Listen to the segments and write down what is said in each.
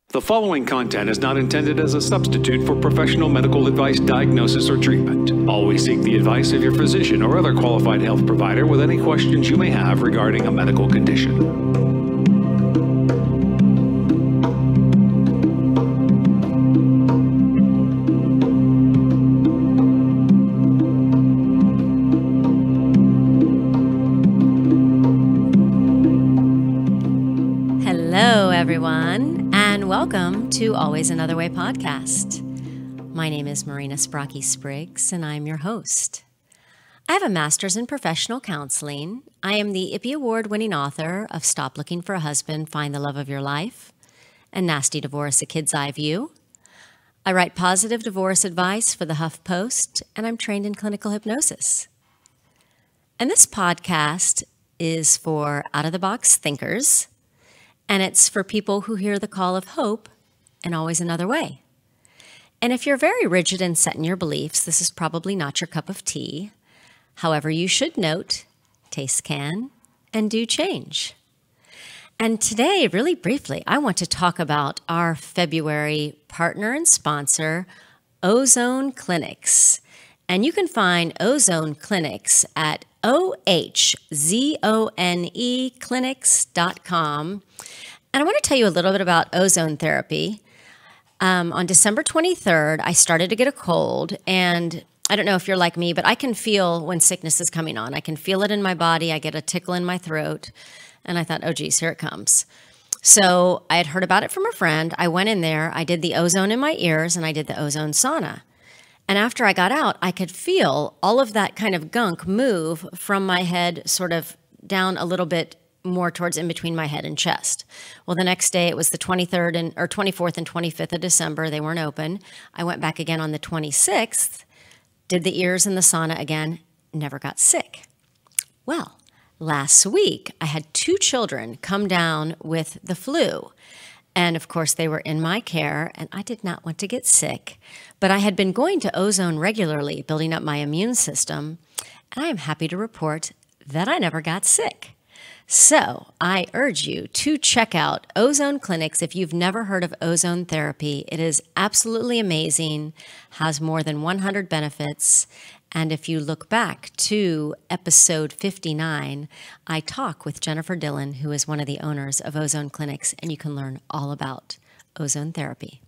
The following content is not intended as a substitute for professional medical advice, diagnosis, or treatment. Always seek the advice of your physician or other qualified health provider with any questions you may have regarding a medical condition. Hello, everyone, and welcome to Always Another Way podcast. My name is Marina Sprocki-Spriggs, and I'm your host. I have a master's in professional counseling. I am the IPPY Award-winning author of Stop Looking for a Husband, Find the Love of Your Life, and Nasty Divorce, A Kid's Eye View. I write positive divorce advice for the HuffPost, and I'm trained in clinical hypnosis. And this podcast is for out-of-the-box thinkers, and it's for people who hear the call of hope and always another way. And if you're very rigid and set in your beliefs, this is probably not your cup of tea. However, you should note, tastes can and do change. And today, really briefly, I want to talk about our February partner and sponsor, Ozone Clinics. And you can find Ozone Clinics at ohzoneclinics.com. And I want to tell you a little bit about ozone therapy. On December 23rd, I started to get a cold, and I don't know if you're like me, but I can feel when sickness is coming on. I can feel it in my body. I get a tickle in my throat, and I thought, oh, geez, here it comes. So I had heard about it from a friend. I went in there. I did the ozone in my ears, and I did the ozone sauna. And after I got out, I could feel all of that kind of gunk move from my head sort of down a little bit more towards in between my head and chest. Well, the next day, it was the 24th and 25th of December. They weren't open. I went back again on the 26th, did the ears in the sauna again, never got sick. Well, last week, I had 2 children come down with the flu. And of course, they were in my care, and I did not want to get sick. But I had been going to ozone regularly, building up my immune system, and I am happy to report that I never got sick. So I urge you to check out Ozone Clinics if you've never heard of ozone therapy. It is absolutely amazing, has more than 100 benefits. And if you look back to episode 59, I talk with Jennifer Dillon, who is one of the owners of Ozone Clinics, and you can learn all about ozone therapy.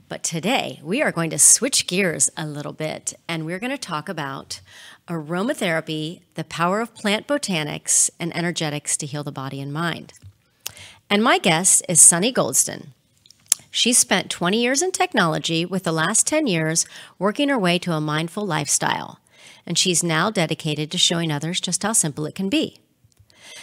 But today, we are going to switch gears a little bit, and we're going to talk about aromatherapy, the power of plant botanics, and energetics to heal the body and mind. And my guest is Sunnye Goldston. She spent 20 years in technology, with the last 10 years working her way to a mindful lifestyle. And she's now dedicated to showing others just how simple it can be.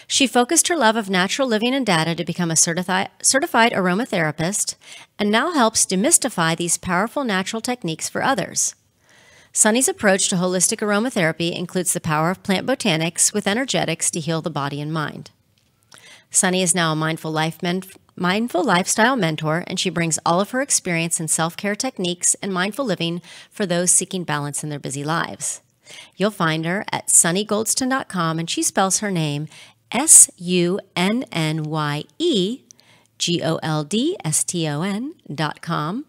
She focused her love of natural living and data to become a certified aromatherapist, and now helps demystify these powerful natural techniques for others. Sunnye's approach to holistic aromatherapy includes the power of plant botanics with energetics to heal the body and mind. Sunnye is now a mindful lifestyle mentor, and she brings all of her experience in self-care techniques and mindful living for those seeking balance in their busy lives. You'll find her at sunnyeGoldston.com, and she spells her name SUNNYEGOLDSTON.com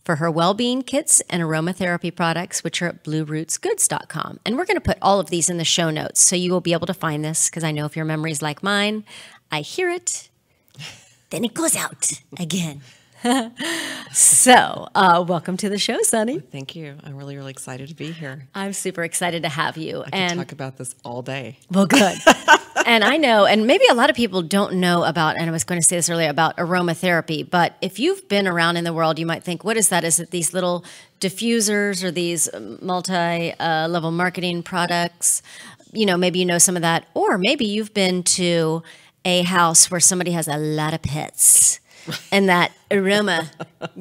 for her well-being kits and aromatherapy products, which are at bluerootsgoods.com. And we're going to put all of these in the show notes, so you will be able to find this, because I know if your memory is like mine, I hear it, then it goes out again. So, welcome to the show, Sunnye. Thank you. I'm really, really excited to be here. I'm super excited to have you. I can talk about this all day. Well, good. And I know, and maybe a lot of people don't know about, and I was going to say this earlier, about aromatherapy, but if you've been around in the world, you might think, what is that? Is it these little diffusers or these multi-level marketing products? You know, maybe you know some of that. Or maybe you've been to a house where somebody has a lot of pets. and that aroma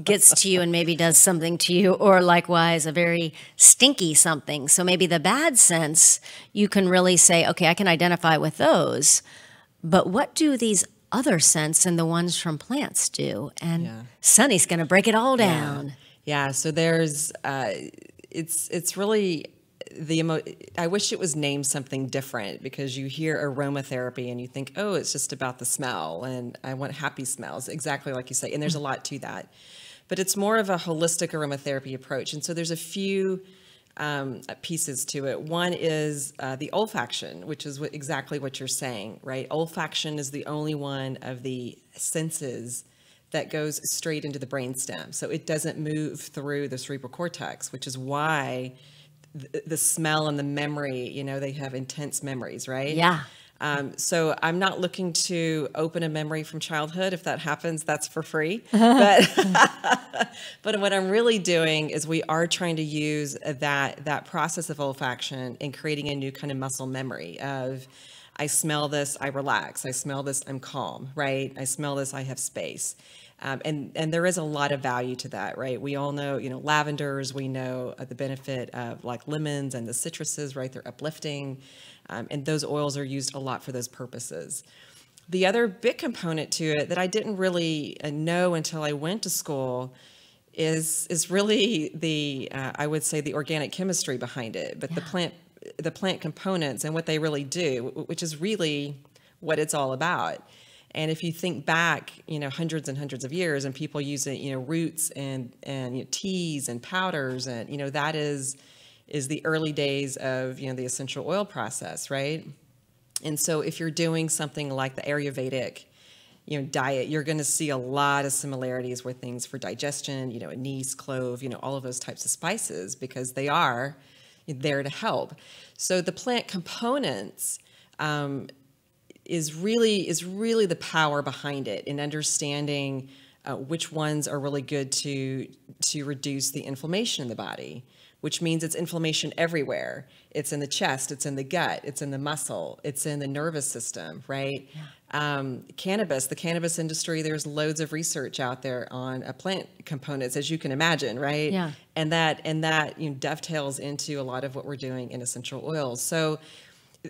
gets to you and maybe does something to you, or likewise a very stinky something. So maybe the bad scents, you can really say, okay, I can identify with those, but what do these other scents and the ones from plants do? And Sunny's going to break it all down. Yeah. So there's, it's really I wish it was named something different, because you hear aromatherapy and you think, oh, it's just about the smell and I want happy smells, exactly like you say. And there's a lot to that, but it's more of a holistic aromatherapy approach. And so there's a few pieces to it. One is the olfaction, which is exactly what you're saying, right? Olfaction is the only one of the senses that goes straight into the brainstem. So it doesn't move through the cerebral cortex, which is why the smell and the memory, you know, they have intense memories, right? Yeah. So I'm not looking to open a memory from childhood. If that happens, that's for free. But but what I'm really doing is we are trying to use that process of olfaction in creating a new kind of muscle memory of, I smell this, I relax. I smell this, I'm calm, right? I smell this, I have space. And there is a lot of value to that, right? We all know, you know, lavenders, we know the benefit of like lemons and the citruses, right? They're uplifting. And those oils are used a lot for those purposes. The other big component to it that I didn't really know until I went to school is really the, I would say, the organic chemistry behind it, but the plant components and what they really do, which is really what it's all about. And if you think back, you know, hundreds and hundreds of years, and people using, you know, roots and you know, teas and powders, and, you know, that is the early days of, you know, the essential oil process, right? And so if you're doing something like the Ayurvedic, you know, diet, you're going to see a lot of similarities with things for digestion, you know, anise, clove, you know, all of those types of spices, because they are there to help. So the plant components, is really the power behind it, in understanding which ones are really good to reduce the inflammation in the body, which means it's inflammation everywhere. It's in the chest, it's in the gut, it's in the muscle, it's in the nervous system, right? Yeah. Cannabis, the cannabis industry, there's loads of research out there on plant components, as you can imagine, right? Yeah. And that you know, dovetails into a lot of what we're doing in essential oils. So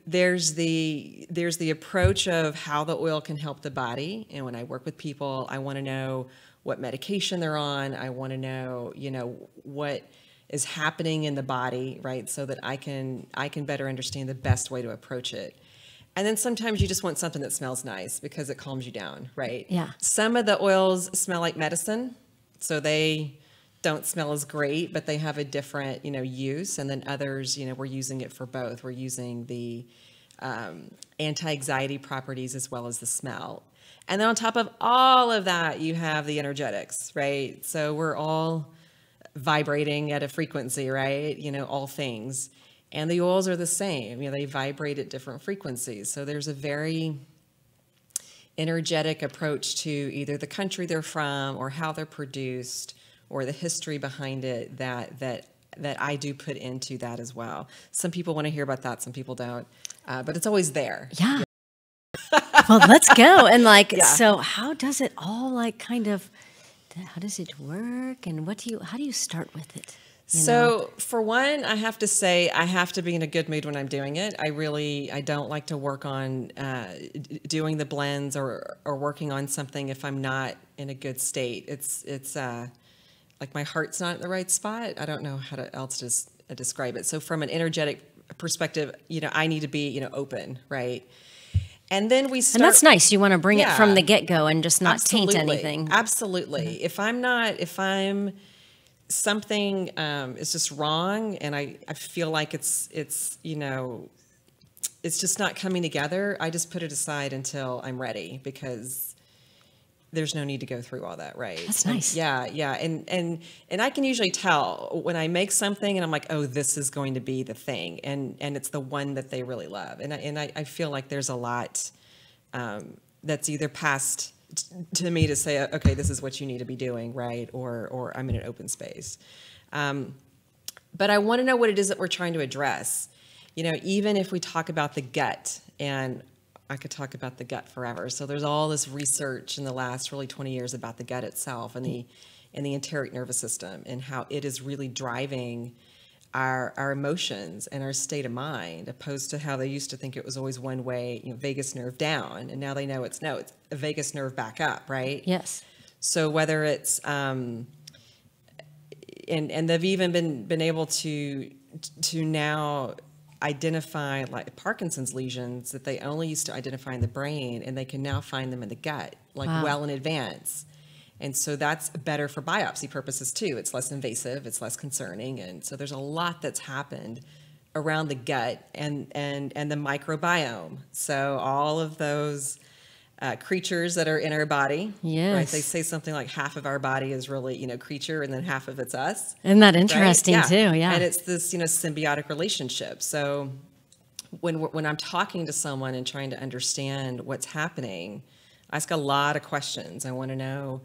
there's the approach of how the oil can help the body. And when I work with people, I want to know what medication they're on. I want to know, you know, what is happening in the body, right? So that I can better understand the best way to approach it. And then sometimes you just want something that smells nice because it calms you down, right? Yeah. Some of the oils smell like medicine, so they don't smell as great, but they have a different, you know, use. And then others, you know, we're using it for both. We're using the anti-anxiety properties as well as the smell. And then on top of all of that, you have the energetics, right? So we're all vibrating at a frequency, right? You know, all things. And the oils are the same. You know, they vibrate at different frequencies. So there's a very energetic approach to either the country they're from or how they're produced, or the history behind it that I do put into that as well. Some people want to hear about that, some people don't, but it's always there. Yeah. Well, let's go. And like, so how does it all like kind of, how does it work? And how do you start with it? So for one, I have to say, I have to be in a good mood when I'm doing it. I don't like to work on doing the blends or working on something if I'm not in a good state. It's like my heart's not in the right spot. I don't know how else to describe it. So from an energetic perspective, you know, I need to be, you know, open, right? And then we start. And that's nice. You want to bring it from the get-go and just not taint anything. Absolutely. Mm-hmm. If I'm something is just wrong, and I feel like it's you know, it's just not coming together, I just put it aside until I'm ready, because there's no need to go through all that, right? That's nice. Yeah. And I can usually tell when I make something and I'm like, oh, this is going to be the thing, and it's the one that they really love. And I feel like there's a lot that's either passed to me to say, okay, this is what you need to be doing, right? Or I'm in an open space. But I want to know what it is that we're trying to address. You know, even if we talk about the gut and I could talk about the gut forever. So there's all this research in the last really 20 years about the gut itself and the enteric nervous system and how it is really driving our emotions and our state of mind, opposed to how they used to think it was always one way, vagus nerve down, and now they know it's a vagus nerve back up, right? Yes. So whether it's and they've even been able to now identify like Parkinson's lesions that they only used to identify in the brain, and they can now find them in the gut, like well in advance. And so that's better for biopsy purposes too. It's less invasive, it's less concerning. And so there's a lot that's happened around the gut and the microbiome. So all of those creatures that are in our body, yes. right? They say something like half of our body is really, creature, and then half of it's us. Isn't that interesting right? too? Yeah. And it's this, symbiotic relationship. So when I'm talking to someone and trying to understand what's happening, I ask a lot of questions. I want to know,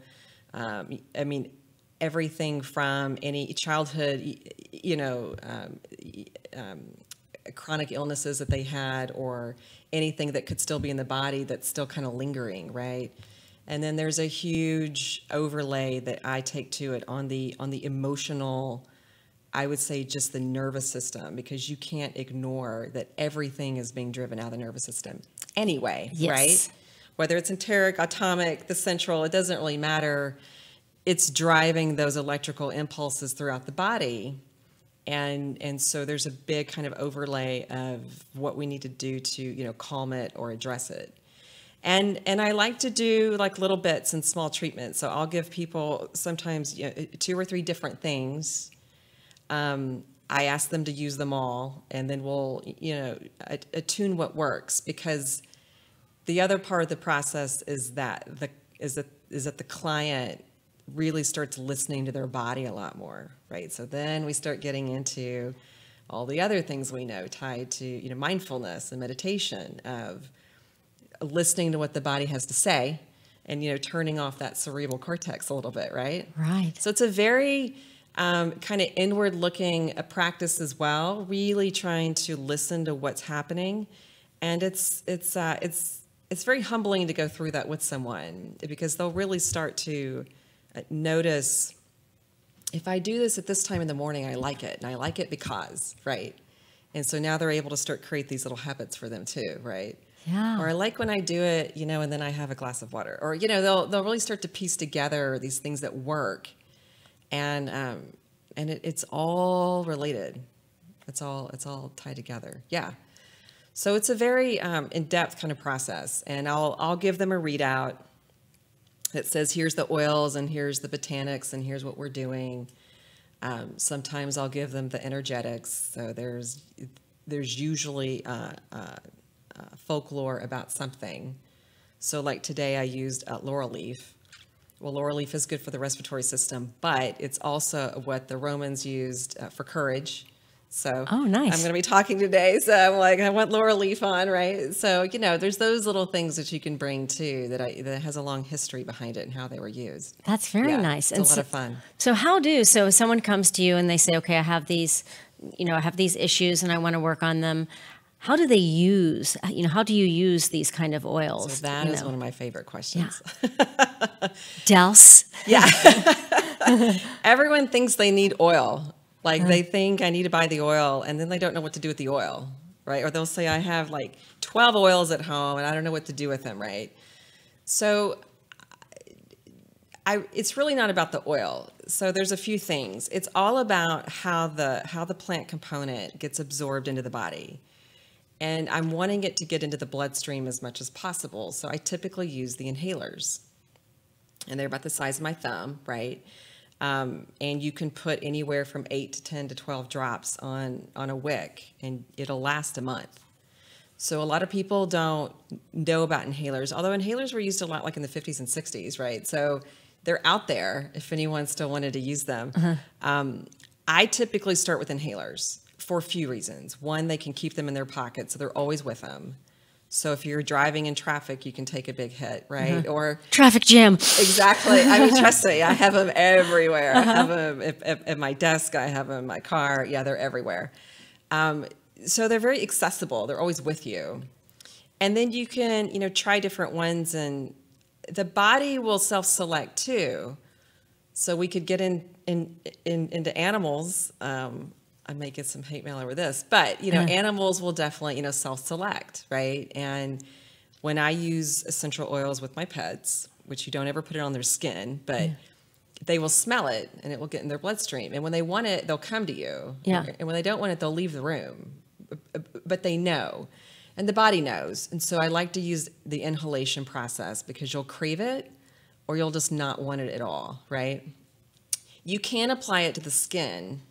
everything from any childhood, chronic illnesses that they had, or anything that could still be in the body that's still kind of lingering, right? And then there's a huge overlay that I take to it on the emotional, I would say just the nervous system, because you can't ignore that everything is being driven out of the nervous system anyway, yes. right? Whether it's enteric, atomic, the central, it doesn't really matter. It's driving those electrical impulses throughout the body. And so there's a big kind of overlay of what we need to do to, calm it or address it. And I like to do like little bits and small treatments. So I'll give people sometimes 2 or 3 different things. I ask them to use them all, and then we'll, attune what works, because the other part of the process is that the client really starts listening to their body a lot more, right? So then we start getting into all the other things we know tied to, mindfulness and meditation, of listening to what the body has to say, and, turning off that cerebral cortex a little bit, right? Right. So it's a very kind of inward-looking practice as well, really trying to listen to what's happening, and it's very humbling to go through that with someone, because they'll really start to notice, if I do this at this time in the morning, I like it, and I like it because, right? And so now they're able to start create these little habits for them too, right? Yeah. Or I like when I do it, and then I have a glass of water, or they'll really start to piece together these things that work, and it's all related. It's all tied together. Yeah. So it's a very in-depth kind of process, and I'll give them a readout that says, here's the oils, and here's the botanics, and here's what we're doing. Sometimes I'll give them the energetics. So there's usually folklore about something. So like today I used laurel leaf. Well, laurel leaf is good for the respiratory system, but it's also what the Romans used for courage. So oh, nice. I'm going to be talking today. So I'm like, I want laurel leaf on, right? So, there's those little things that you can bring too, that has a long history behind it and how they were used. That's very nice. It's a lot of fun. So so someone comes to you and they say, okay, I have these issues and I want to work on them. How do they use, how do you use these kind of oils? So that is one of my favorite questions. Yeah. Douse. Yeah. Everyone thinks they need oil. Like they think I need to buy the oil, and then they don't know what to do with the oil, right? Or they'll say I have like 12 oils at home and I don't know what to do with them, right? So it's really not about the oil. So there's a few things. It's all about how the plant component gets absorbed into the body. And I'm wanting it to get into the bloodstream as much as possible. So I typically use the inhalers, and they're about the size of my thumb, right? And you can put anywhere from 8 to 10 to 12 drops on a wick, and it'll last a month. So a lot of people don't know about inhalers, although inhalers were used a lot like in the 50s and 60s, right? So they're out there if anyone still wanted to use them. I typically start with inhalers for a few reasons. One, they can keep them in their pocket, so they're always with them. So if you're driving in traffic, you can take a big hit, right? Or traffic jam. Exactly. I mean, trust me, I have them everywhere. I have them at my desk. I have them in my car. Yeah, they're everywhere. So they're very accessible. They're always with you. And then you can, try different ones, and the body will self-select too. So we could get into animals. I may get some hate mail over this, but animals will definitely, self-select, right? And when I use essential oils with my pets, which you don't ever put it on their skin, but they will smell it and it will get in their bloodstream. And when they want it, they'll come to you. Yeah. And when they don't want it, they'll leave the room. But they know, and the body knows. And so I like to use the inhalation process because you'll crave it or you'll just not want it at all, right? You can apply it to the skin,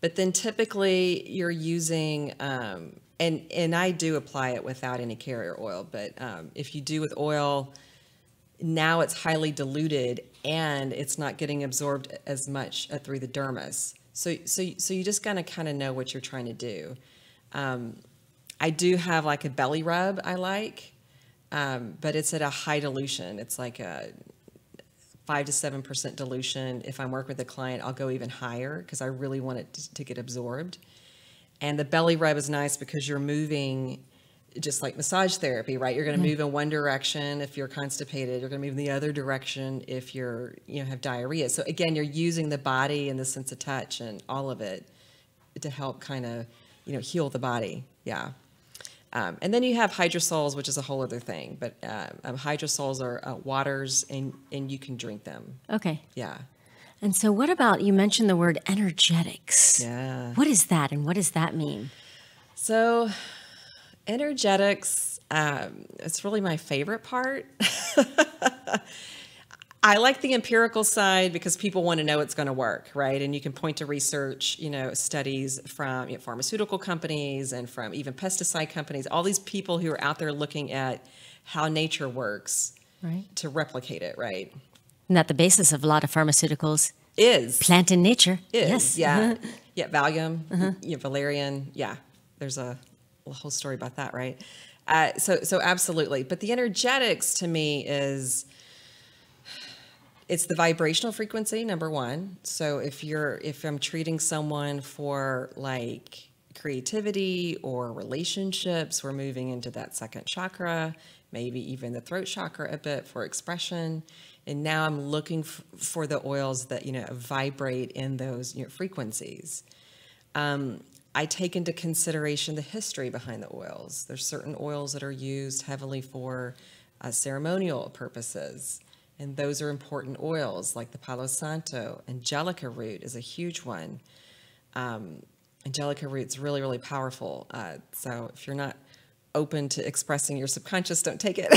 but then typically you're using, and I do apply it without any carrier oil, but if you do with oil, now it's highly diluted and it's not getting absorbed as much through the dermis. So you just gotta kind of know what you're trying to do. I do have like a belly rub I like, but it's at a high dilution. It's like a 5 to 7% dilution. If I'm working with a client, I'll go even higher because I really want it to get absorbed. And the belly rub is nice because you're moving just like massage therapy, right? You're going to move in one direction if you're constipated. You're going to move in the other direction if you're, have diarrhea. So again, you're using the body and the sense of touch and all of it to help kind of, heal the body. Yeah. And then you have hydrosols, which is a whole other thing. But hydrosols are waters, and you can drink them. Okay. Yeah. And so what about, you mentioned the word energetics. Yeah. What is that, and what does that mean? So energetics, it's really my favorite part. I like the empirical side because people want to know it's going to work, right? And you can point to research, studies from pharmaceutical companies and from even pesticide companies, all these people who are out there looking at how nature works to replicate it, right? Isn't that the basis of a lot of pharmaceuticals? Is. Plant in nature. Is, Yes. yeah. Yeah, Valium, valerian, yeah. There's a whole story about that, right? So absolutely. But the energetics to me is... it's the vibrational frequency, number one. So if I'm treating someone for like creativity or relationships, we're moving into that second chakra, maybe even the throat chakra a bit for expression. And now I'm looking for the oils that, vibrate in those frequencies. I take into consideration the history behind the oils. There's certain oils that are used heavily for ceremonial purposes. And those are important oils like the Palo Santo. Angelica root is a huge one. Angelica root's really, really powerful. So if you're not open to expressing your subconscious, don't take it.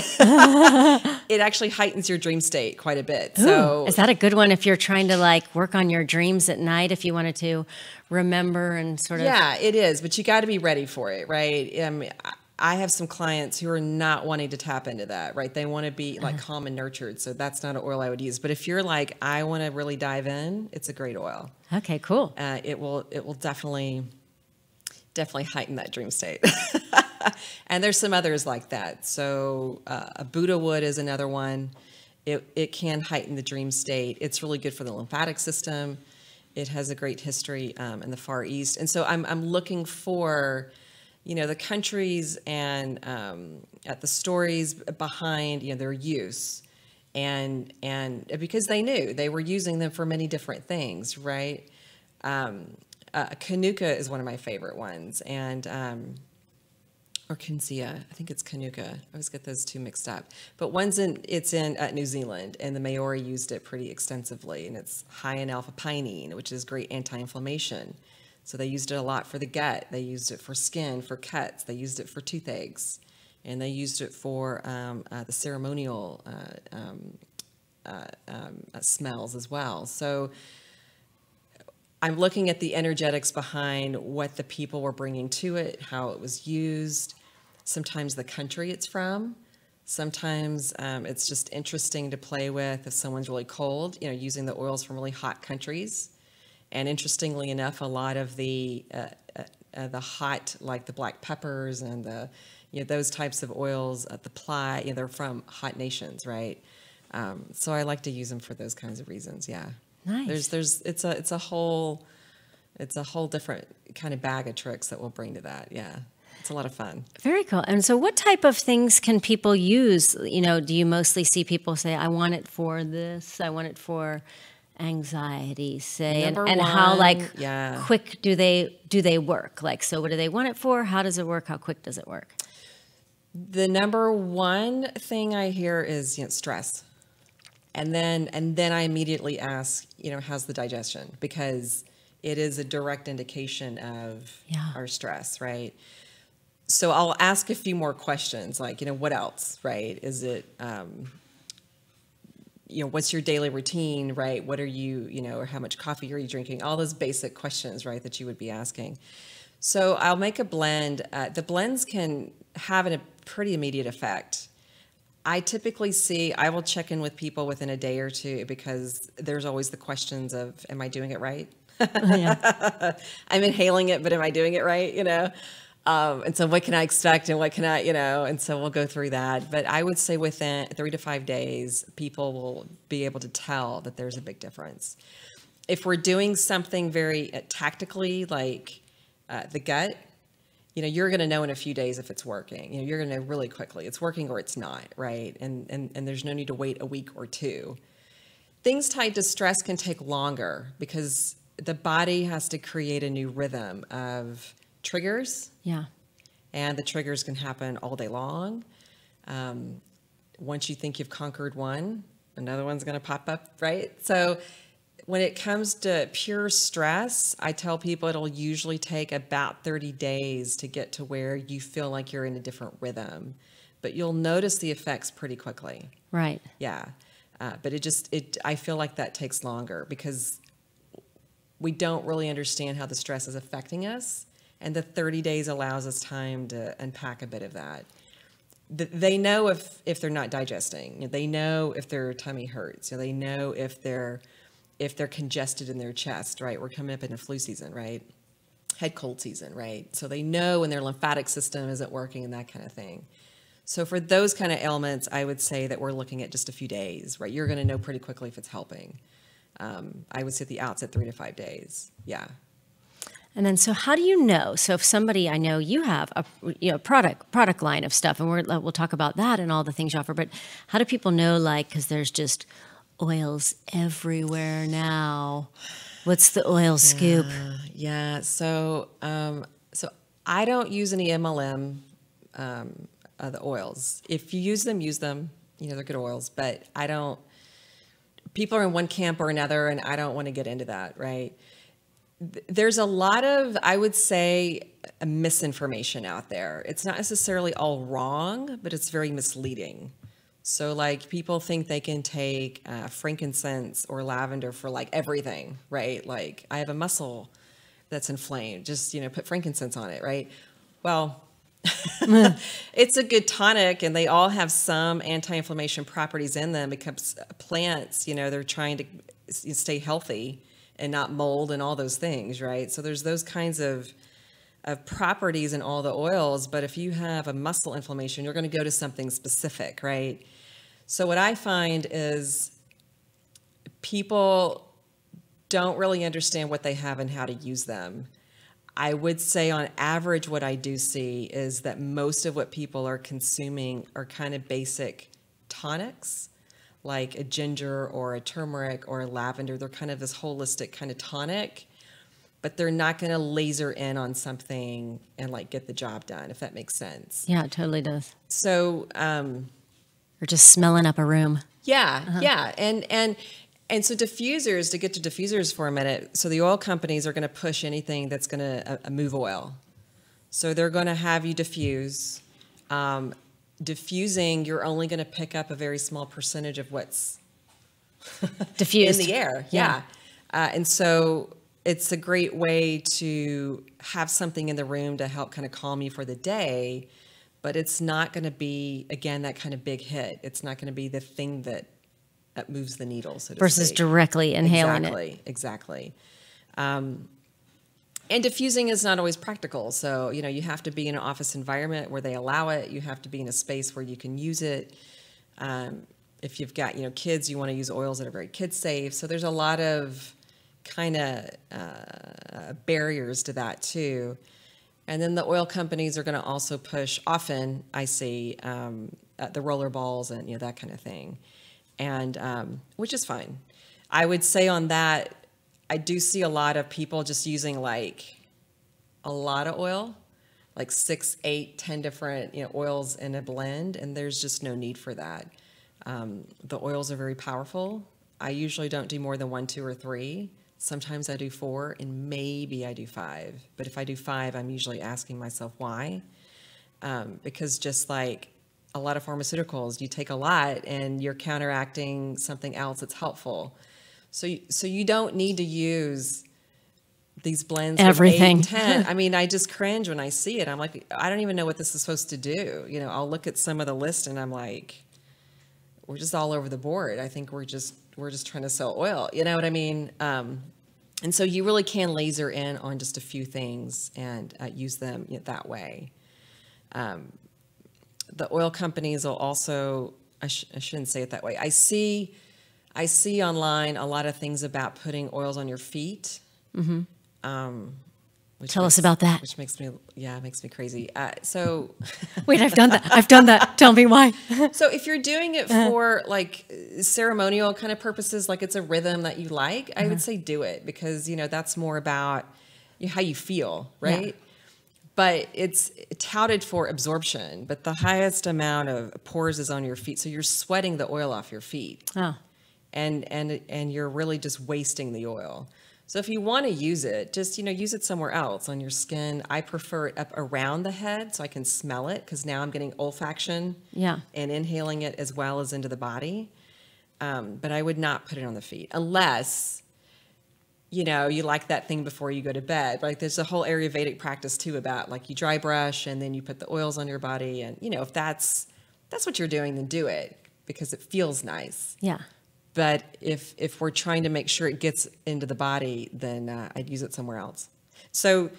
It actually heightens your dream state quite a bit. So is that a good one if you're trying to like work on your dreams at night, if you wanted to remember and sort of... Yeah, it is, but you got to be ready for it, right? I have some clients who are not wanting to tap into that, right? They want to be like calm and nurtured. So that's not an oil I would use. But if you're like, I want to really dive in, it's a great oil. Okay, cool. It will definitely heighten that dream state. And there's some others like that. So a Buddha wood is another one. It can heighten the dream state. It's really good for the lymphatic system. It has a great history in the Far East. And so I'm looking for... the countries and at the stories behind, their use, and because they knew they were using them for many different things, right? Kanuka is one of my favorite ones, and or Kinsea, I think it's Kanuka. I always get those two mixed up. But it's in New Zealand, and the Maori used it pretty extensively, and it's high in alpha-pinene, which is great anti-inflammation. So they used it a lot for the gut. They used it for skin, for cuts. They used it for toothaches. And they used it for the ceremonial smells as well. So I'm looking at the energetics behind what the people were bringing to it, how it was used, sometimes the country it's from. Sometimes it's just interesting to play with if someone's really cold, using the oils from really hot countries. And interestingly enough, a lot of the hot, like the black peppers and the, those types of oils, the ply, they're from hot nations, right? So I like to use them for those kinds of reasons. Yeah. Nice. It's a whole different kind of bag of tricks that we'll bring to that. Yeah. It's a lot of fun. Very cool. And so what type of things can people use? You know, do you mostly see people say, I want it for this, I want it for anxiety, say, Number and how one, yeah. quick do they work? Like, so what do they want it for? How does it work? How quick does it work? The number one thing I hear is, stress. And then I immediately ask, how's the digestion? Because it is a direct indication of our stress, right? So I'll ask a few more questions, like, what else, right? Is it, what's your daily routine, right? What are you, or how much coffee are you drinking? All those basic questions, right, that you would be asking. So I'll make a blend. The blends can have a pretty immediate effect. I typically I will check in with people within a day or two because there's always the questions of, am I doing it right? I'm inhaling it, but am I doing it right? And so what can I expect and what can I, and so we'll go through that. But I would say within 3 to 5 days, people will be able to tell that there's a big difference. If we're doing something very tactically, like the gut, you're going to know in a few days if it's working. You're going to know really quickly it's working or it's not, right? And there's no need to wait a week or two. Things tied to stress can take longer because the body has to create a new rhythm of triggers. Yeah. And the triggers can happen all day long. Once you think you've conquered one, another one's going to pop up, right? So when it comes to pure stress, I tell people it'll usually take about 30 days to get to where you feel like you're in a different rhythm. But you'll notice the effects pretty quickly. Right. Yeah. But I feel like that takes longer because we don't really understand how the stress is affecting us. And the 30 days allows us time to unpack a bit of that. They know if they're not digesting. They know if their tummy hurts. They know if they're congested in their chest, right? We're coming up in a flu season, right? Head cold season, right? So they know when their lymphatic system isn't working and that kind of thing. So for those kind of ailments, I would say that we're looking at just a few days, right? You're going to know pretty quickly if it's helping. I would say at the outset 3 to 5 days. Yeah. And then, so how do you know? So if somebody, I know you have a product line of stuff, and we'll talk about that and all the things you offer. But how do people know? Like, because there's just oils everywhere now. What's the oil scoop? Yeah. So I don't use any MLM, the oils. If you use them, use them. They're good oils, but I don't. People are in one camp or another, and I don't want to get into that, right? There's a lot of, I would say, misinformation out there. It's not necessarily all wrong, but it's very misleading. So like people think they can take frankincense or lavender for like everything, right? Like I have a muscle that's inflamed, just, put frankincense on it, right? Well, it's a good tonic and they all have some anti-inflammation properties in them because plants, they're trying to stay healthy and not mold and all those things, right? So there's those kinds of properties in all the oils, but if you have a muscle inflammation, you're going to go to something specific, right? So what I find is people don't really understand what they have and how to use them. I would say on average, what I do see is that most of what people are consuming are kind of basic tonics, like a ginger or a turmeric or a lavender. They're kind of this holistic kind of tonic, but they're not going to laser in on something and like get the job done, if that makes sense. Yeah, it totally does. So, or just smelling up a room. Yeah, yeah. And so diffusers, to get to diffusers for a minute, so the oil companies are going to push anything that's going to move oil. So they're going to have you diffuse. Diffusing, you're only going to pick up a very small percentage of what's diffused in the air. Yeah. And so it's a great way to have something in the room to help kind of calm you for the day, but it's not going to be, again, that kind of big hit. It's not going to be the thing that moves the needle, so to versus speak. Directly inhaling it. Exactly. And diffusing is not always practical. So, you have to be in an office environment where they allow it. You have to be in a space where you can use it. If you've got, kids, you want to use oils that are very kid safe. So there's a lot of kind of barriers to that too. And then the oil companies are going to also push, often I see the roller balls and, you know, that kind of thing. And which is fine. I would say on that, I do see a lot of people just using like a lot of oil, like 6, 8, 10 different, you know, oils in a blend. And there's just no need for that. The oils are very powerful. I usually don't do more than 1, 2, or 3. Sometimes I do 4, and maybe I do 5. But if I do 5, I'm usually asking myself why. Because just like a lot of pharmaceuticals, you take a lot and you're counteracting something else that's helpful. So you don't need to use these blends Everything. with 8 and 10. I mean, I just cringe when I see it. I'm like, I don't even know what this is supposed to do. You know, I'll look at some of the list and I'm like, we're just all over the board. I think we're just trying to sell oil. You know what I mean? And so you really can laser in on just a few things and use them, you know, that way. The oil companies will also, I shouldn't say it that way. I see online a lot of things about putting oils on your feet. Mm-hmm. Tell us about that. Which makes me crazy. So wait, I've done that. Tell me why. So if you're doing it for like ceremonial kind of purposes, like it's a rhythm that you like, I would say do it, because, you know, that's more about how you feel, right? Yeah. But it's touted for absorption, but the highest amount of pores is on your feet. So you're sweating the oil off your feet. Oh. And you're really just wasting the oil. So if you want to use it, just, you know, use it somewhere else on your skin. I prefer it up around the head so I can smell it, because now I'm getting olfaction and inhaling it as well as into the body. But I would not put it on the feet unless, you know, you like that thing before you go to bed. Like there's a whole Ayurvedic practice too about like you dry brush and then you put the oils on your body. And, you know, if that's what you're doing, then do it because it feels nice. Yeah. But if we're trying to make sure it gets into the body, then I'd use it somewhere else. So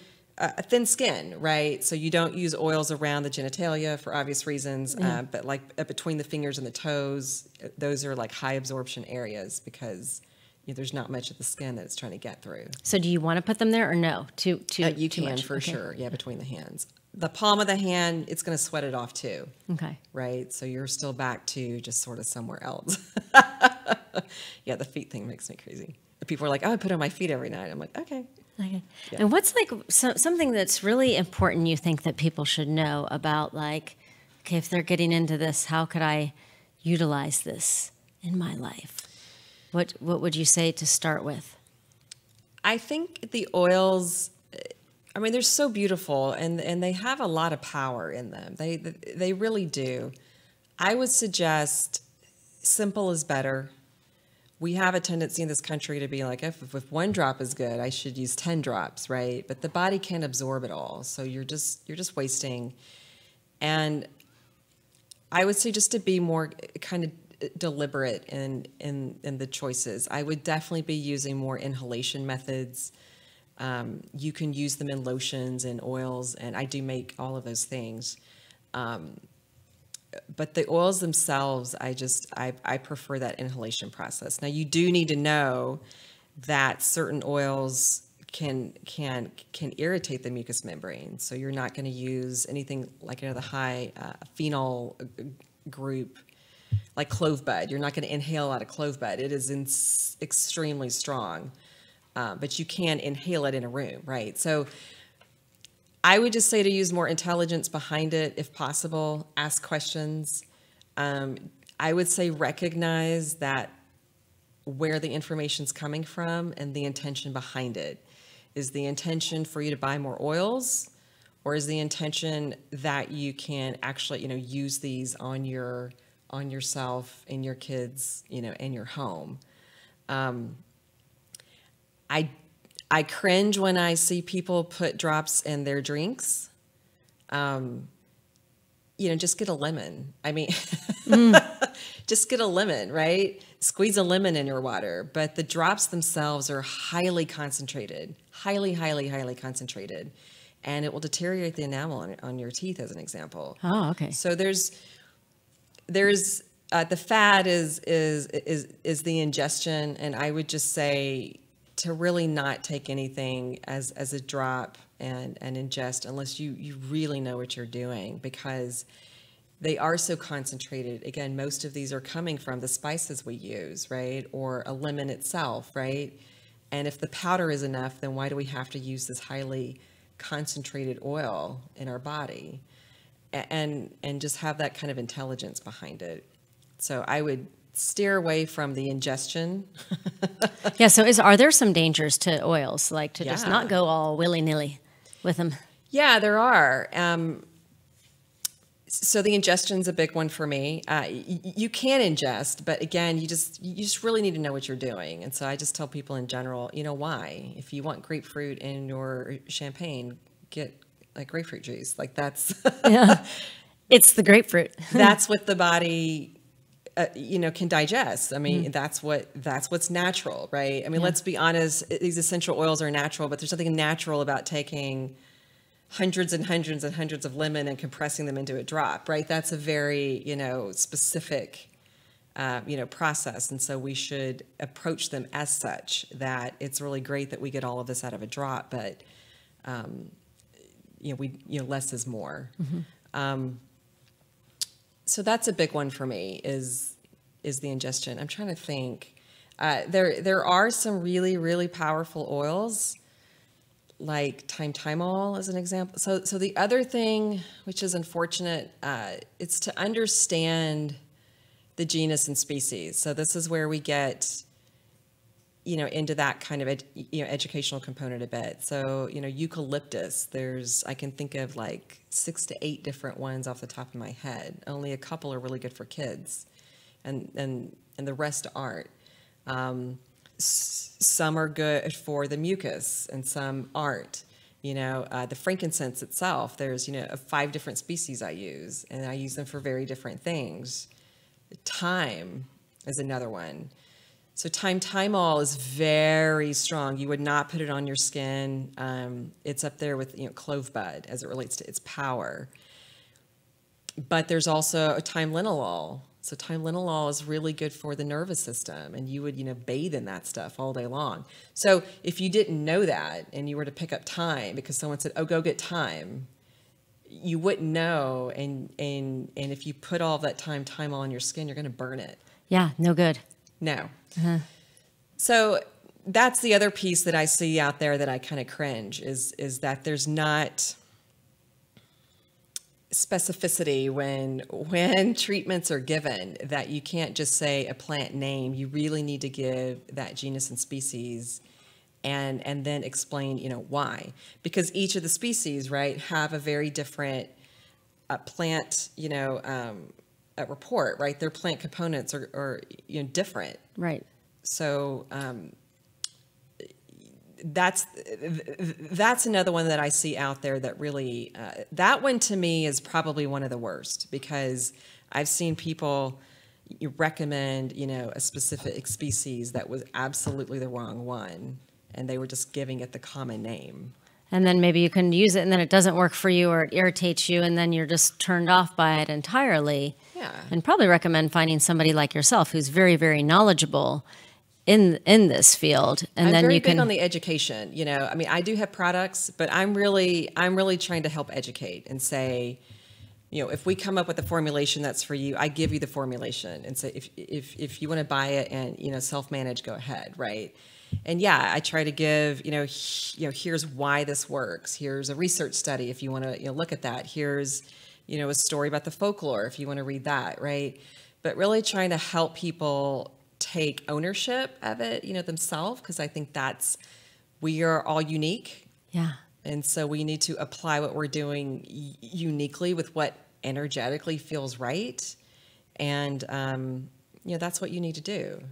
thin skin, right? So you don't use oils around the genitalia for obvious reasons, but like between the fingers and the toes, those are like high absorption areas because, you know, there's not much of the skin that it's trying to get through. So do you want to put them there or no? You can for sure, yeah, between the hands. The palm of the hand, it's going to sweat it off too. Okay. Right? So you're still back to just sort of somewhere else. Yeah, the feet thing makes me crazy. People are like, oh, I put it on my feet every night. I'm like, okay. Yeah. And what's like something that's really important you think that people should know about, like, okay, if they're getting into this, how could I utilize this in my life? What would you say to start with? I think the oils, I mean, they're so beautiful and they have a lot of power in them. They really do. I would suggest simple is better. We have a tendency in this country to be like, if 1 drop is good, I should use 10 drops, right? But the body can't absorb it all. So you're just wasting. And I would say just to be more kind of deliberate in the choices. I would definitely be using more inhalation methods. You can use them in lotions and oils, and I do make all of those things. But the oils themselves, I prefer that inhalation process. Now you do need to know that certain oils can irritate the mucous membrane. So you're not going to use anything like, you know, the high phenol group, like clove bud. You're not going to inhale out of clove bud. It is extremely strong, but you can inhale it in a room, right? So I would just say to use more intelligence behind it if possible. Ask questions. I would say recognize that where the information's coming from and the intention behind it. Is the intention for you to buy more oils, or is the intention that you can actually, you know, use these on yourself and your kids, you know, and your home? I cringe when I see people put drops in their drinks. You know, just get a lemon. I mean, just get a lemon, right? Squeeze a lemon in your water. But the drops themselves are highly concentrated, highly, highly, highly concentrated. And it will deteriorate the enamel on your teeth, as an example. Oh, okay. So there's the fad is the ingestion, and I would just say to really not take anything as a drop and ingest unless you really know what you're doing, because they are so concentrated. Again, most of these are coming from the spices we use, right? Or a lemon itself, right? And if the powder is enough, then why do we have to use this highly concentrated oil in our body? And just have that kind of intelligence behind it. So I would steer away from the ingestion. Yeah. So are there some dangers to oils, like to just Yeah. not go all willy-nilly with them? Yeah, there are. So the ingestion's a big one for me. You can ingest, but again, you just really need to know what you're doing. And so I just tell people in general, why? If you want grapefruit in your champagne, get like grapefruit juice. Like that's Yeah. It's the grapefruit. that's what the body can digest. I mean, that's what's natural, right? I mean, let's be honest, these essential oils are natural, but there's something natural about taking hundreds and hundreds and hundreds of lemon and compressing them into a drop, right? That's a very, specific, process. And so we should approach them as such, that it's really great that we get all of this out of a drop, but, less is more. So that's a big one for me is the ingestion. I'm trying to think. There are some really, really powerful oils, like thymol as an example. So the other thing, which is unfortunate, it's to understand the genus and species. So this is where we get, into that kind of educational component a bit. So eucalyptus. I can think of like 6 to 8 different ones off the top of my head. Only a couple are really good for kids, and the rest aren't. Some are good for the mucus and some aren't. The frankincense itself, there's 5 different species I use, and I use them for very different things. Thyme is another one. So thymol is very strong. You would not put it on your skin. It's up there with clove bud as it relates to its power. But there's also a thyme-linalool. So thyme-linalool is really good for the nervous system, and you would bathe in that stuff all day long. So if you didn't know that and you were to pick up thyme because someone said, "Oh, go get thyme," you wouldn't know. And if you put all of that thymol on your skin, you're going to burn it. Yeah, no good. No. So that's the other piece that I see out there that I kind of cringe is that there's not specificity when treatments are given, that you can't just say a plant name. You really need to give that genus and species and then explain, why. Because each of the species, right, have a very different plant, a report, right? Their plant components are different. Right. So that's another one that I see out there that really, that one to me is probably one of the worst, because I've seen people recommend, a specific species that was absolutely the wrong one, and they were just giving it the common name. And then maybe you can use it and then it doesn't work for you, or it irritates you, and then you're just turned off by it entirely. Yeah. And probably recommend finding somebody like yourself who's very, very knowledgeable in this field. And I'm then very you big can on the education. I mean, I do have products, but I'm really trying to help educate and say, if we come up with a formulation that's for you, I give you the formulation and say, if you want to buy it and, self-manage, go ahead. Right. And yeah, I try to give, here's why this works. Here's a research study if you want to look at that. Here's, a story about the folklore if you want to read that, right? But really trying to help people take ownership of it, themselves, because I think we are all unique. Yeah. And so we need to apply what we're doing uniquely with what energetically feels right. And, that's what you need to do,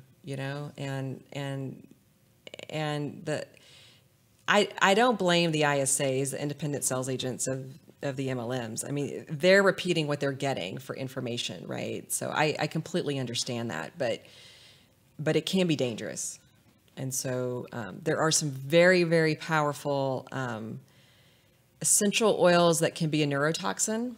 and I don't blame the ISAs, the independent sales agents of the MLMs. I mean, they're repeating what they're getting for information, right? So I completely understand that, but it can be dangerous. And so there are some very, very powerful essential oils that can be a neurotoxin.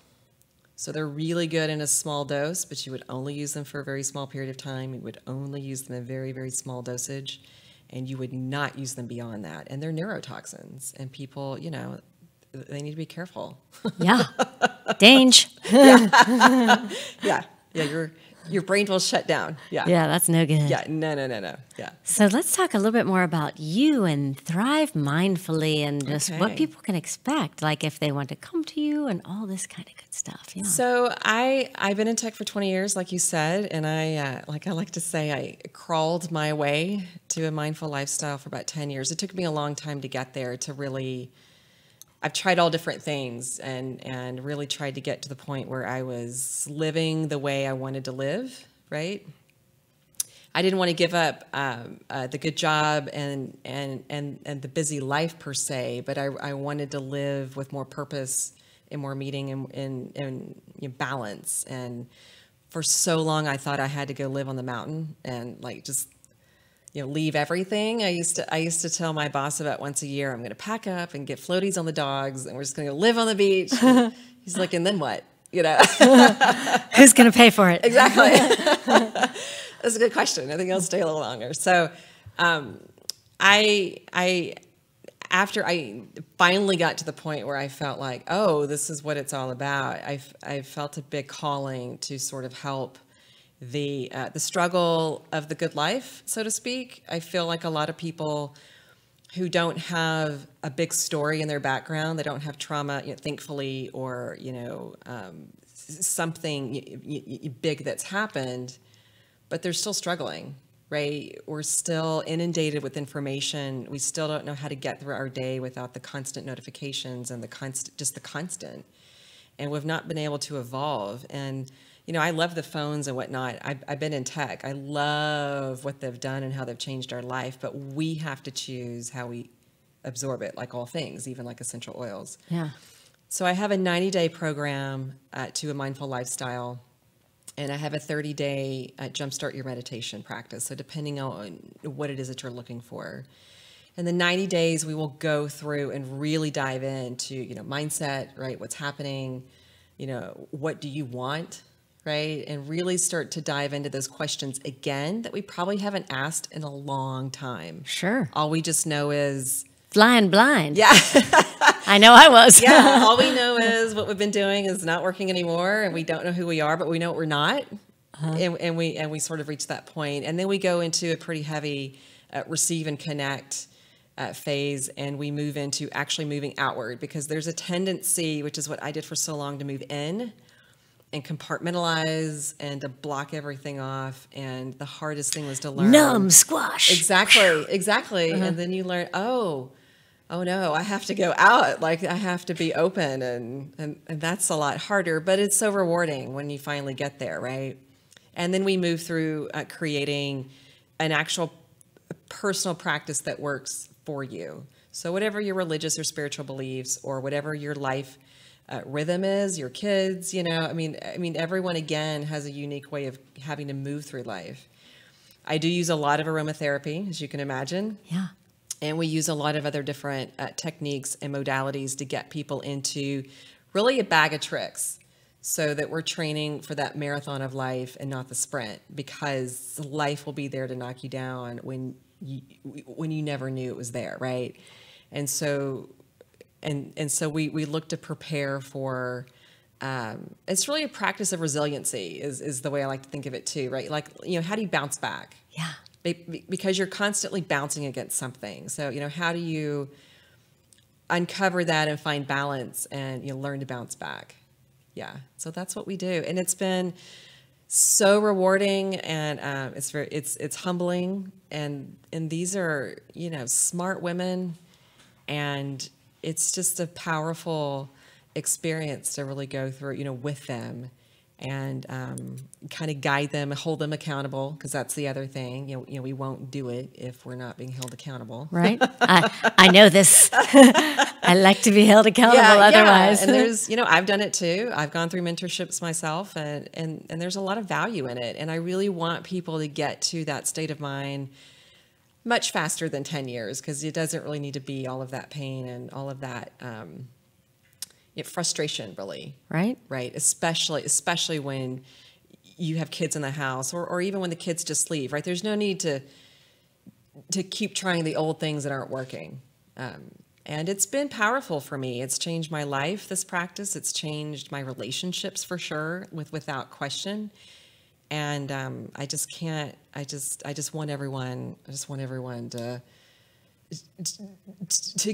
So they're really good in a small dose, but you would only use them for a very small period of time. You would only use them in very, very small dosage. and you would not use them beyond that. And they're neurotoxins, and people, you know, they need to be careful. Yeah. Danger. Yeah. Your brain will shut down. Yeah. Yeah, that's no good. Yeah. No. Yeah. So let's talk a little bit more about you and Thrive Mindfully and just what Okay. people can expect, like if they want to come to you and all this kind of good stuff. Yeah. So I've been in tech for 20 years, like you said, and I like to say, I crawled my way to a mindful lifestyle for about 10 years. It took me a long time to get there, to really, I've tried all different things and really tried to get to the point where I was living the way I wanted to live, right? I didn't want to give up the good job and the busy life per se, but I wanted to live with more purpose and more meaning and you know, balance. And for so long, I thought I had to go live on the mountain and like just, you know, leave everything. I used to tell my boss about once a year, I'm going to pack up and get floaties on the dogs, and we're just going to live on the beach. He's like, and then what? You know, Who's going to pay for it? exactly. That's a good question. I think I'll stay a little longer. So, after I finally got to the point where I felt like, oh, this is what it's all about, I felt a big calling to sort of help the struggle of the good life, so to speak. I feel like a lot of people who don't have a big story in their background, they don't have trauma, you know, thankfully, or, you know, something big that's happened, but they're still struggling, right? We're still inundated with information. We still don't know how to get through our day without the constant notifications and the constant. And we've not been able to evolve. And, you know, I love the phones and whatnot. I've been in tech. I love what they've done and how they've changed our life, but we have to choose how we absorb it, like all things, even like essential oils. Yeah. So I have a 90-day program to a mindful lifestyle, and I have a 30-day jumpstart your meditation practice. So depending on what it is that you're looking for. In the 90 days, we will go through and really dive into, you know, mindset, right? What's happening, you know, what do you want, right? And really start to dive into those questions again that we probably haven't asked in a long time. Sure. All we just know is Flying blind. yeah. I know I was. Yeah, all we know is what we've been doing is not working anymore, and we don't know who we are, but we know what we're not. And we sort of reach that point. And then we go into a pretty heavy receive and connect phase, and we move into actually moving outward, because there's a tendency, which is what I did for so long, to move in and compartmentalize and to block everything off. And the hardest thing was to learn. Numb squash. Exactly. And then you learn, oh no, I have to go out. Like, I have to be open, and that's a lot harder, but it's so rewarding when you finally get there, right? And then we move through creating an actual personal practice that works for you. So whatever your religious or spiritual beliefs, or whatever your life rhythm is, your kids, you know, I mean, everyone again has a unique way of having to move through life. I do use a lot of aromatherapy, as you can imagine. Yeah. And we use a lot of other different techniques and modalities to get people into really a bag of tricks, so that we're training for that marathon of life and not the sprint, because life will be there to knock you down when you never knew it was there, right? And so we look to prepare for. It's really a practice of resiliency, is the way I like to think of it too, right? Like, you know, how do you bounce back? Yeah. Because you're constantly bouncing against something. So, you know, how do you uncover that and find balance and, you know, learn to bounce back? Yeah. So that's what we do. And it's been so rewarding, and it's humbling. And these are, you know, smart women, and it's just a powerful experience to really go through, you know, with them, and kind of guide them, hold them accountable, because that's the other thing. You know, we won't do it if we're not being held accountable. Right. I know this. I like to be held accountable otherwise. And there's, you know, I've done it too. I've gone through mentorships myself, and there's a lot of value in it. And I really want people to get to that state of mind much faster than 10 years, because it doesn't really need to be all of that pain and all of that frustration, really. Right. Right. Especially when you have kids in the house, or even when the kids just leave, right? There's no need to to keep trying the old things that aren't working. And it's been powerful for me. It's changed my life, this practice. It's changed my relationships for sure, without question. And I just want everyone to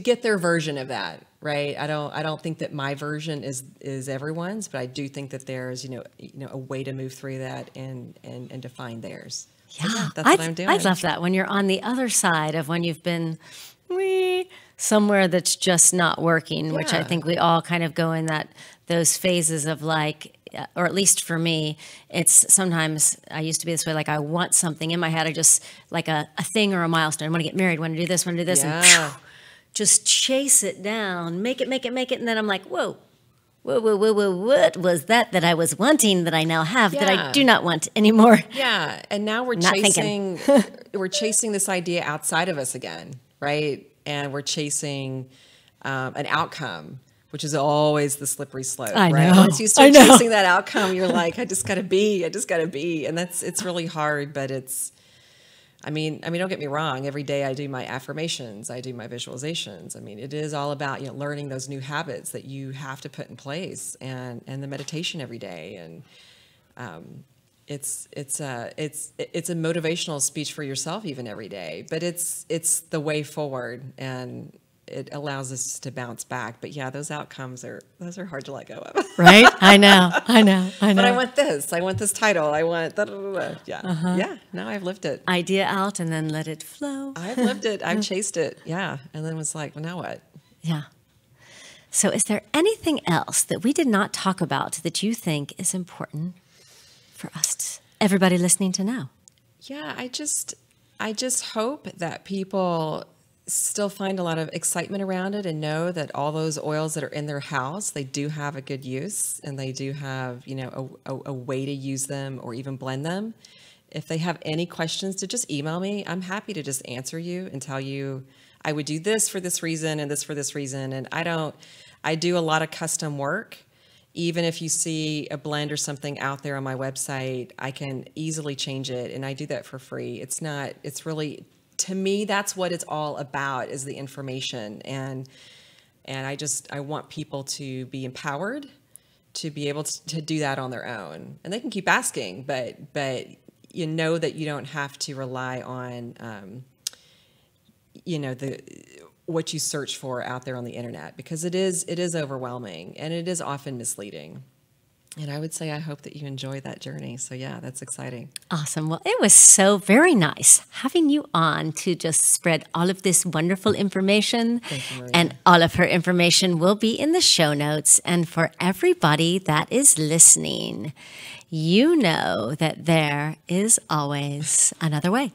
get their version of that, right? I don't think that my version is everyone's, but I do think that there's, a way to move through that and to find theirs. Yeah, So that's what I'm doing. I love that when you're on the other side of when you've been somewhere that's just not working, which I think we all kind of go in those phases of like, or at least for me, it's sometimes I used to be this way. Like I want something in my head. I just like a thing or a milestone. I want to get married. Want to do this. Want to do this. And just chase it down, make it. And then I'm like, whoa, what was that I was wanting that I now have that I do not want anymore? Yeah. And now we're we're chasing this idea outside of us again, right? And we're chasing an outcome, which is always the slippery slope, right? Once you start chasing that outcome, you're like, I just gotta be. And it's really hard, but I mean, don't get me wrong. Every day I do my affirmations, I do my visualizations. I mean, it is all about, learning those new habits that you have to put in place, and the meditation every day. And it's a motivational speech for yourself even every day, but it's the way forward, and it allows us to bounce back. But yeah, those outcomes are hard to let go of. Right? I know. But I want this title. I want that. Yeah. Yeah. Now I've lived it. Idea out and then let it flow. I've lived it. I've chased it. Yeah. And then was like, well, now what? Yeah. So is there anything else that we did not talk about that you think is important for us, everybody listening, to know? Yeah. I just hope that people still find a lot of excitement around it and know that all those oils that are in their house, they do have a good use, and they do have, a way to use them or even blend them. If they have any questions, to just email me. I'm happy to just answer you and tell you, I would do this for this reason and this for this reason. And I do a lot of custom work. Even if you see a blend or something out there on my website, I can easily change it. And I do that for free. It's really, to me, that's what it's all about, is the information. And I want people to be empowered to be able to do that on their own. And they can keep asking, but you know that you don't have to rely on, what you search for out there on the internet, because it is overwhelming and it is often misleading. And I would say I hope that you enjoy that journey. So yeah, that's exciting. Awesome. Well, it was so very nice having you on to just spread all of this wonderful information. Thank you, Maria. And all of her information will be in the show notes. And for everybody that is listening, you know that there is always another way.